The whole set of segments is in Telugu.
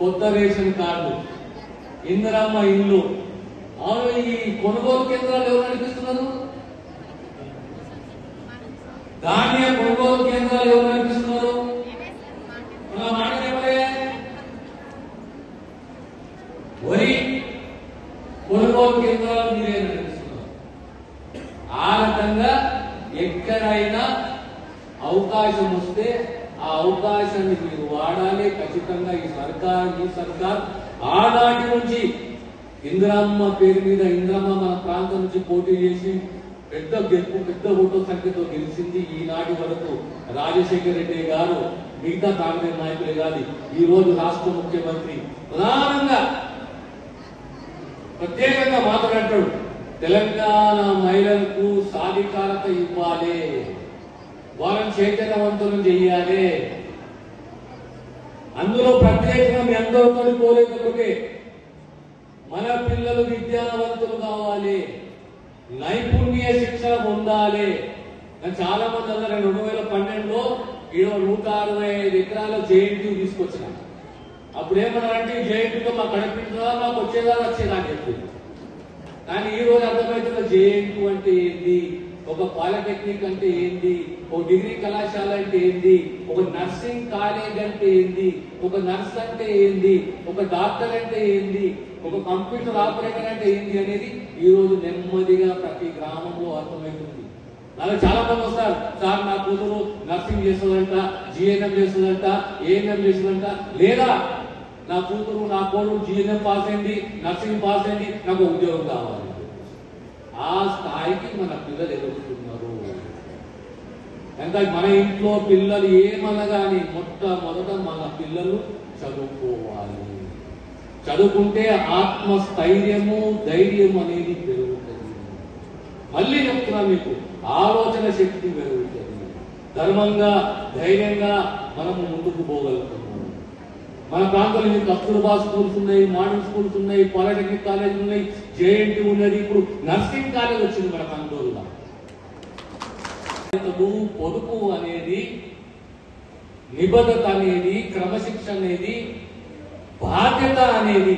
కొత్త రేషన్ కార్డు, ఇందిరమ్మ ఇల్లు. అవును, ఈ కొనుగోలు కేంద్రాలు ఎవరు నడిపిస్తున్నారు? ధాన్య కొనుగోలు కేంద్రాలు ఎవరు నడిపిస్తున్నారు? మన మాట చెప్పలే. వరి కొనుగోలు కేంద్రాలు మీరే నడిపిస్తున్నారు. ఆ రకంగా ఎక్కడైనా అవకాశం వస్తే ఆ అవకాశాన్ని మీరు వాడాలి. ఖచ్చితంగా ఈ సర్కార్ ఆనాటి నుంచి ఇందిరమ్మ పేరు మీద, ఇందిరమ్మ మన ప్రాంతం నుంచి పోటీ చేసి పెద్ద ఓటు సంఖ్యతో గెలిచింది. ఈనాటి వరకు రాజశేఖర రెడ్డి గారు, మిగతా కాంగ్రెస్ నాయకులే కాదు, ఈ రోజు రాష్ట్ర ముఖ్యమంత్రి ప్రధానంగా ప్రత్యేకంగా మాట్లాడతాడు. తెలంగాణ మహిళలకు సాధికారత ఇవ్వాలి, వాళ్ళని చైతన్యవంతులను చెయ్యాలి. అందులో ప్రత్యేకంగా మీ అందరితో కోరేటప్పటికే మన పిల్లలు విద్యావంతులు కావాలి, నైపుణ్య శిక్షణ పొందాలి. చాలా మంది అన్నారు 2012లో 165 ఎకరాల జేఎన్టీ తీసుకొచ్చిన. అప్పుడు ఏమన్నారంటే జేఎన్టీలో మాకు కనిపించదా, మాకు వచ్చేదా అని చెప్పింది. కానీ ఈ రోజు అర్థమవుతున్న జేఎన్టీ అంటే ఏంటి, ఒక పాలిటెక్నిక్ అంటే ఏంటి, ఒక డిగ్రీ కళాశాల అంటే ఏంటి, ఒక నర్సింగ్ కాలేజ్ అంటే ఏంటి, ఒక నర్స్ అంటే ఏంటి, ఒక డాక్టర్ అంటే ఏంటి, ఒక కంప్యూటర్ ఆపరేటర్ అంటే ఏంటి అనేది ఈ రోజు నెమ్మదిగా ప్రతి గ్రామంలో అర్థమవుతుంది. నాకు చాలా మంది వస్తారు, సార్ నా కూతురు నర్సింగ్ చేస్తుందంట, జిఎన్ఎం చేస్తుందంట, ఏఎన్ఎం చేస్తుందంట, లేదా నా కూతురు నా కోడు జిఎన్ఎం పాస్ అయింది, నర్సింగ్ పాస్ అయింది, నాకు ఉద్యోగం కావాలి. ఆ స్థాయికి మన పిల్లలు ఎదుగుతున్నారు. కనుక మన ఇంట్లో పిల్లలు ఏమన్నా కానీ మొట్టమొదట మన పిల్లలు చదువుకోవాలి. చదువుకుంటే ఆత్మస్థైర్యము, ధైర్యం అనేది పెరుగుతుంది. మళ్ళీ చెప్తున్నా మీకు, ఆలోచన శక్తి పెరుగుతుంది. ధర్మంగా, ధైర్యంగా మనము ముందుకు పోగలుగుతాము. మన ప్రాంతంలో కస్తూర్బా స్కూల్స్ ఉన్నాయి, మోడల్ స్కూల్స్ ఉన్నాయి, పాలిటెక్నిక్ కాలేజ్ ఉన్నాయి, జేఎన్టీ ఉన్నది, ఇప్పుడు నర్సింగ్ కాలేజ్ వచ్చింది మన కంట్రోల్లో. పొదుపు అనేది, నిబద్ధత అనేది, క్రమశిక్షణ అనేది, బాధ్యత అనేది,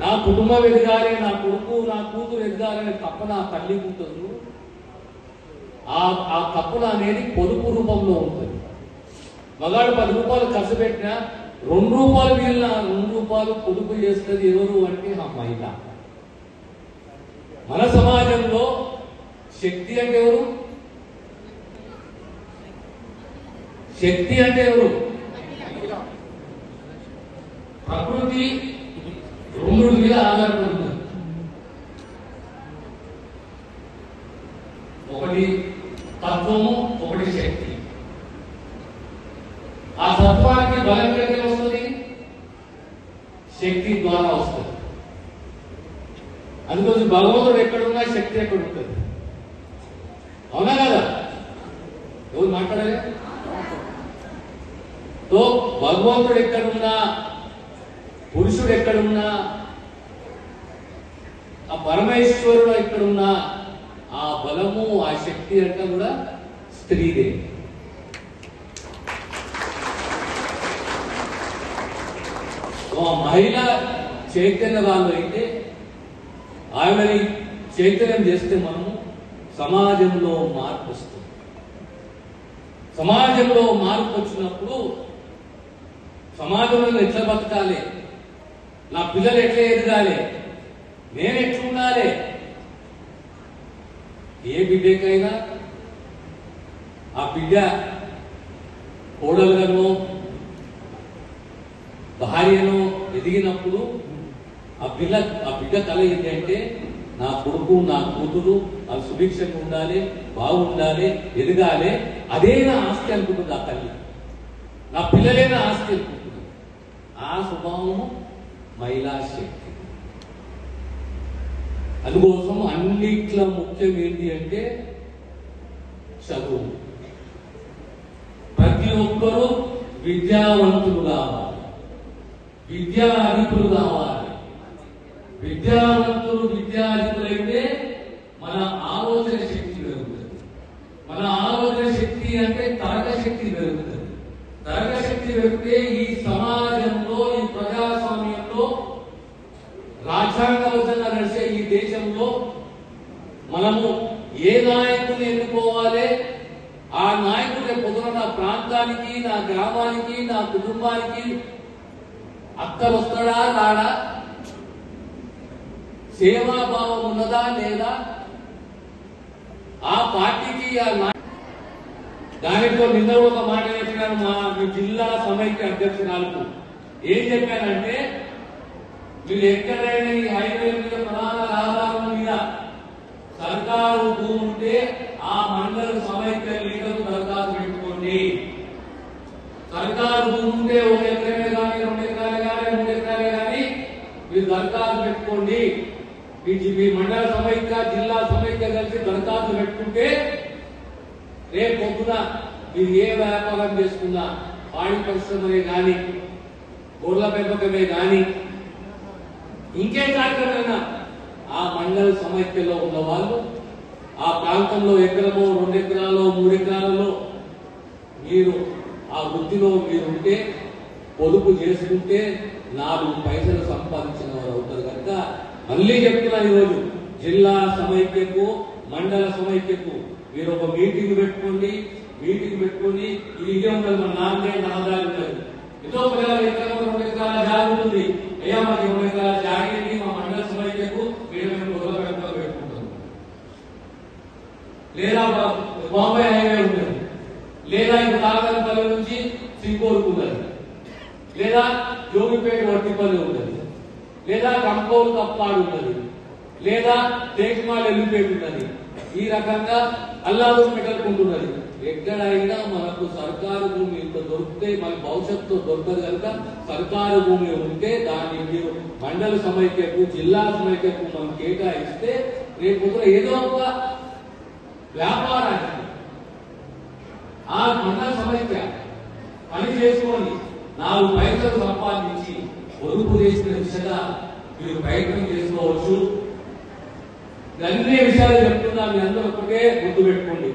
నా కుటుంబం ఎదగాలి, నా కొడుకు నా కూతురు ఎదగాలనే తపన ఆ తల్లికి ఉంటుంది. ఆ తపన అనేది పొదుపు రూపంలో ఉంటుంది. మగాడు 10 రూపాయలు ఖర్చు పెట్టినా 2 రూపాయలు మిగిలిన 2 రూపాయలు పొదుపు చేస్తుంది ఎవరు అంటే ఆ మహిళ. మన సమాజంలో శక్తి అంటే ఎవరు? శక్తి అంటే ఎవరు? ప్రకృతి 2 మీద ఆధారపడుతుంది. ఒకటి తత్వము, ఒకటి శక్తి. ఆ తత్వానికి బలం ఎక్కడికి వస్తుంది? శక్తి ద్వారా వస్తుంది. అందుకోసం భగవంతుడు ఎక్కడున్నా శక్తి ఎక్కడ ఉంటుంది. అవునా కదా? ఎవరు మాట్లాడాలి? తో భగవంతుడు ఎక్కడున్నా, పురుషుడు ఎక్కడున్నా, ఆ పరమేశ్వరుడు ఎక్కడున్నా, ఆ బలము, ఆ శక్తి అంతా కూడా స్త్రీదే. మహిళ చైతన్యవాళ్ళు అయితే, ఆవిడని చైతన్యం చేస్తే మనము సమాజంలో మార్పు వస్తుంది. సమాజంలో మార్పు వచ్చినప్పుడు సమాజంలో ఎట్లా బతకాలి, నా పిల్లలు ఎట్లా ఎదగాలి, నేను ఎట్లా ఉండాలి. ఏ బిడ్డకైనా ఆ బిడ్డ కోడలుగానో భార్యను ఎదిగినప్పుడు ఆ బిడ్డ కళ ఏంటంటే, నా కొడుకు నా కూతురు అది సుభిక్షంగా ఉండాలి, బాగుండాలి, ఎదగాలి, అదే నా ఆస్తి అనుకుంటుంది ఆ తల్లి. నా పిల్లలే నా ఆస్తి అనుకుంటుంది. ఆ స్వభావము మహిళా శక్తి. అందుకోసం అన్నిట్లో ముఖ్యం ఏంటి అంటే చదువు. ప్రతి ఒక్కరూ విద్యావంతులు కావాలి, విద్యాధికులు కావాలి. విద్యావంతులు విద్యాధికులైతే మన ఆలోచన శక్తి పెరుగుతుంది. మన ఆలోచన శక్తి అంటే తరగ శక్తి పెరుగుతుంది. తరగ శక్తి పెరిగితే ఈ సమాజంలో, ఈ ప్రాంతానికి, నా గ్రామానికి, నా కుటుంబానికి అక్కలు వస్తాడా రాడా, సేవాభావం ఉన్నదా లేదా, ఆ పార్టీకి దానితో నిన్న ఒక మాట చెప్పినాను మా జిల్లా సమైక్య అధ్యక్షురాలకు. ఏం చెప్పానంటే, మీరు ఎక్కడైనా ఈ హైవే మీద ప్రధాన రహదారుల మీద సర్కారు భూమి ఉంటే ఆ మండల సమైక్య లీడర్కు దరఖాస్తు పెట్టుకోండి. సర్కారు భూమి ఉంటే 1 ఎకరమే కానీ 2 ఎకరాలే కానీ 3 ఎకరాలే కానీ మీరు దరఖాస్తు పెట్టుకోండి. మీ మండల సమైక్య, జిల్లా సమైక్య కలిసి దరఖాస్తు పెట్టుకుంటే రేపు పొద్దున మీరు ఏ వ్యాపారం చేసుకున్నా, పాడి పరిశ్రమనే కానీ, గొర్రెల పెంపకమే కానీ, ఇంకే కార్యక్రమమైనా ఆ మండల సమైక్యలో ఉన్న వాళ్ళు ఆ ప్రాంతంలో ఎకరమో 2 ఎకరాలో 3 ఎకరాలలో మీరు ఆ వృత్తిలో మీరుంటే, పొదుపు చేసుకుంటే 4 పైసలు సంపాదించిన వారు అవుతారు. కనుక మళ్ళీ చెప్తున్నా, ఈరోజు జిల్లా సమైక్యకు, మండల సమైక్యకు మీరు ఒక మీటింగ్ పెట్టుకోండి. ఇది ఇదే ఉండదు, మన 4 రహదారులు ఉంటుంది. ఎంతో పిల్లలు ఎకరం 2 ఎకరాల జాగా ఉంటుంది. అయ్యా మాకు 2 ఎకరాల జాగిని మా మండల సమైక్యకు మేము గొర్రెల పెంపకం పెట్టుకుంటాం. లేదా బాంబే హైవే ఉంటుంది, లేదా ఇప్పుడు తాళపల్లి నుంచి సింగూరుకు ఉన్నది, లేదా జోగిపేట వట్టిపల్లి ఉన్నది, లేదా కంపోలు తప్పాడు ఉన్నది, లేదా దేశమాల ఎల్లిపేట ఉన్నది. ఈ రకంగా అల్లాదూరు పెట్టుకుంటున్నది. ఎక్కడైనా మనకు సర్కారు భూమి ఇంత దొరికితే మన భవిష్యత్తు దొరకదు కనుక సర్కారు భూమి ఉంటే దాన్ని మీరు మండల సమైక్యకు, జిల్లా సమైక్యకు మనం కేటాయిస్తే రేపు ఏదో ఒక వ్యాపారానికి ఆ మండల సమైక్య పని చేసుకొని 4 పైసలు సంపాదించి పొదుపు చేసిన దిశగా మీరు ప్రయత్నం చేసుకోవచ్చు. అన్ని విషయాలు చెప్తున్నా, మీ అందరూ ఒకటే గుర్తు పెట్టుకోండి.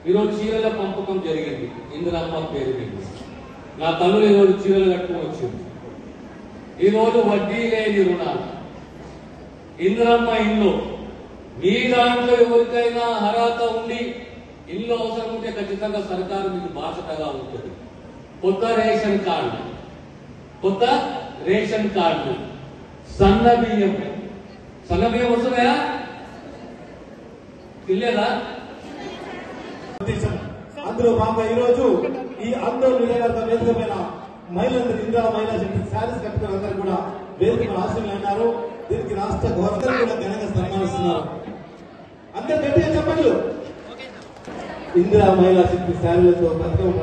ఈరోజు చీరల పంపకం జరిగింది, ఇందిరమ్మ పేరు మీద. నా తల్లులు ఈరోజు చీరలు కట్టుకుని వచ్చింది. ఈరోజు వడ్డీ లేని రుణాలు, ఇందిరమ్మ ఇల్లు. మీ దాంట్లో ఎవరికైనా అర్హత ఉండి ఇల్లు అవసరం ఉంటే ఖచ్చితంగా సర్కారు మీకు బాధ్యతగా ఉంటుంది. కొత్త రేషన్ కార్డు, సన్న బియ్యం వస్తున్నాయా? తెలియదా? అందులో భాగంగా ఈ రోజు ఈ ఆందోళన విజయనగరం వేదికమైన మహిళలందరూ, ఇందిరా మహిళా శక్తి శారీస్ కట్టుకుని అందరూ కూడా వేదిక ఆశలు అన్నారు. దీనికి రాష్ట్ర గవర్నర్ కూడా ఘనంగా సన్మానిస్తున్నారు. అందరు గట్టిగా చెప్పండి. ఇందిరా మహిళా శక్తి శారీలతో బతుకమ్మ